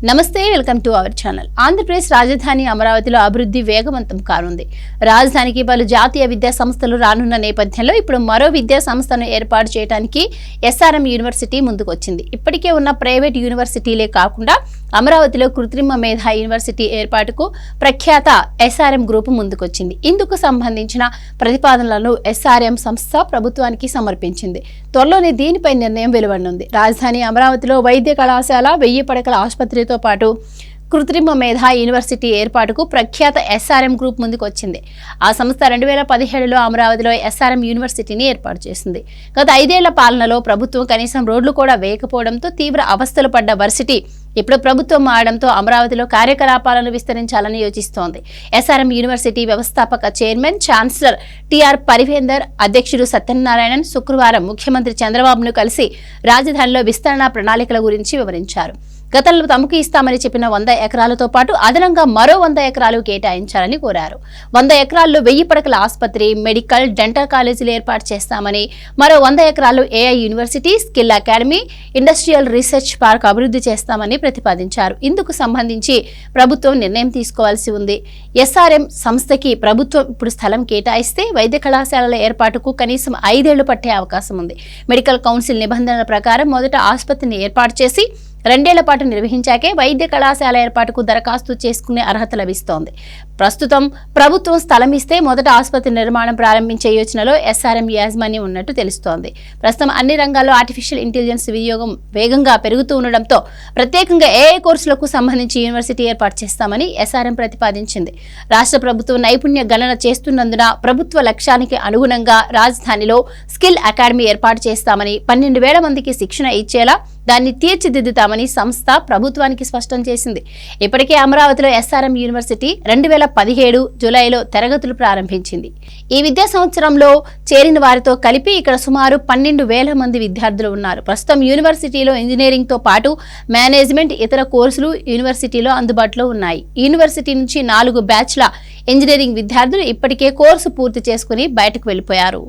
నమస్తే, welcome to our channel. Andhra Pradesh రాజధాని అమరావతిలో అభివృద్ధి వేగవంతం కానుంది. రాజధానికి పలు జాతీయ విద్యా సంస్థలు రానున్న నేపథ్యంలో ఇప్పుడు మరో విద్యా సంస్థను ఏర్పాటు చేయడానికి ఎస్ఆర్ఎం యూనివర్సిటీ ముందుకొచ్చింది. ఇప్పటికే ఉన్న ప్రైవేట్ యూనివర్సిటీలే కాకుండా అమరావతిలో కృత్రిమ మేధా యూనివర్సిటీ ఏర్పాటుకు ప్రఖ్యాత ఎస్ఆర్ఎం గ్రూప్ ముందుకొచ్చింది. ఇందుకు సంబంధించిన ప్రతిపాదనలను ఎస్ఆర్ఎం సంస్థ ప్రభుత్వానికి సమర్పించింది. త్వరలోనే దీనిపై నిర్ణయం వెలువడనుంది. రాజధాని అమరావతిలో వైద్య కళాశాల, 1000 పడకల ఆసుపత్రితో పాటు కృత్రిమ మేధా యూనివర్సిటీ ఏర్పాటుకు ప్రఖ్యాత ఎస్ఆర్ఎం గ్రూప్ ముందుకు వచ్చింది. ఆ సంస్థ 2017లో అమరావతిలో ఎస్ఆర్ఎం యూనివర్సిటీని ఏర్పాటు చేసింది. గత 5 ఏళ్ల పాలనలో ప్రభుత్వం కనీసం రోడ్లు కూడా వేయకపోవడంతో తీవ్ర అవస్థలు పడ్డ వర్సిటీ ఇప్పుడు ప్రభుత్వం మారడంతో అమరావతిలో కార్యకలాపాలను విస్తరించాలని యోచిస్తోంది. ఎస్ఆర్ఎం యూనివర్సిటీ వ్యవస్థాపక చైర్మన్, ఛాన్సలర్ టిఆర్ పరివేందర్, అధ్యక్షుడు సత్యనారాయణన్ శుక్రవారం ముఖ్యమంత్రి చంద్రబాబును కలిసి రాజధానిలో విస్తరణ ప్రణాళికల గురించి వివరించారు. గతంలో తమకు ఇస్తామని చెప్పిన 100 ఎకరాలతో పాటు అదనంగా మరో 100 ఎకరాలు కేటాయించాలని కోరారు. 100 ఎకరాల్లో 1000 పడకల ఆసుపత్రి, మెడికల్, డెంటల్ కాలేజీలు ఏర్పాటు చేస్తామని, మరో 100 ఎకరాల్లో AI university, skill academy, industrial research park అభివృద్ధి చేస్తామని ప్రతిపాదించారు. ఇందుకు సంబంధించి ప్రభుత్వం నిర్ణయం తీసుకోవాల్సి ఉంది. ఎస్ఆర్ఎం సంస్థకి ప్రభుత్వం ఇప్పుడు స్థలం కేటాయిస్తే వైద్య కళాశాలల ఏర్పాటుకు కనీసం 5 ఏళ్లు పట్టే అవకాశం ఉంది. మెడికల్ కౌన్సిల్ నిబంధనల ప్రకారం మొదట ఆసుపత్రిని ఏర్పాటు చేసి 2 ఏళ్ల పాటు నిర్వహించాకే వైద్య కళాశాల ఏర్పాటుకు దరఖాస్తు చేసుకునే అర్హత లభిస్తోంది. ప్రస్తుతం ప్రభుత్వం స్థలం ఇస్తే మొదట ఆసుపత్రి నిర్మాణం ప్రారంభించే యోచనలో ఎస్ఆర్ఎం యాజమాన్యం ఉన్నట్టు తెలుస్తోంది. ప్రస్తుతం అన్ని రంగాల్లో ఆర్టిఫిషియల్ ఇంటెలిజెన్స్ వినియోగం వేగంగా పెరుగుతూ ఉండడంతో ప్రత్యేకంగా ఏఐ కోర్సులకు సంబంధించి యూనివర్సిటీ ఏర్పాటు చేస్తామని ఎస్ఆర్ఎం ప్రతిపాదించింది. రాష్ట్ర ప్రభుత్వం నైపుణ్య గణన చేస్తున్నందున ప్రభుత్వ లక్ష్యానికి అనుగుణంగా రాజధానిలో స్కిల్ అకాడమీ ఏర్పాటు చేస్తామని, 12,000 మందికి శిక్షణ ఇచ్చేలా దాన్ని తీర్చిదిద్దుతామని సంస్థ ప్రభుత్వానికి స్పష్టం చేసింది. ఇప్పటికే అమరావతిలో ఎస్ఆర్ఎం యూనివర్సిటీ 2017 జూలైలో తరగతులు ప్రారంభించింది. ఈ విద్యా సంవత్సరంలో చేరిన వారితో కలిపి ఇక్కడ సుమారు 12,000 మంది విద్యార్థులు ఉన్నారు. ప్రస్తుతం యూనివర్సిటీలో ఇంజనీరింగ్ తో పాటు మేనేజ్మెంట్, ఇతర కోర్సులు యూనివర్సిటీలో అందుబాటులో ఉన్నాయి. యూనివర్సిటీ నుంచి 4 బ్యాచ్ల ఇంజనీరింగ్ విద్యార్థులు ఇప్పటికే కోర్సు పూర్తి చేసుకుని బయటకు వెళ్లిపోయారు.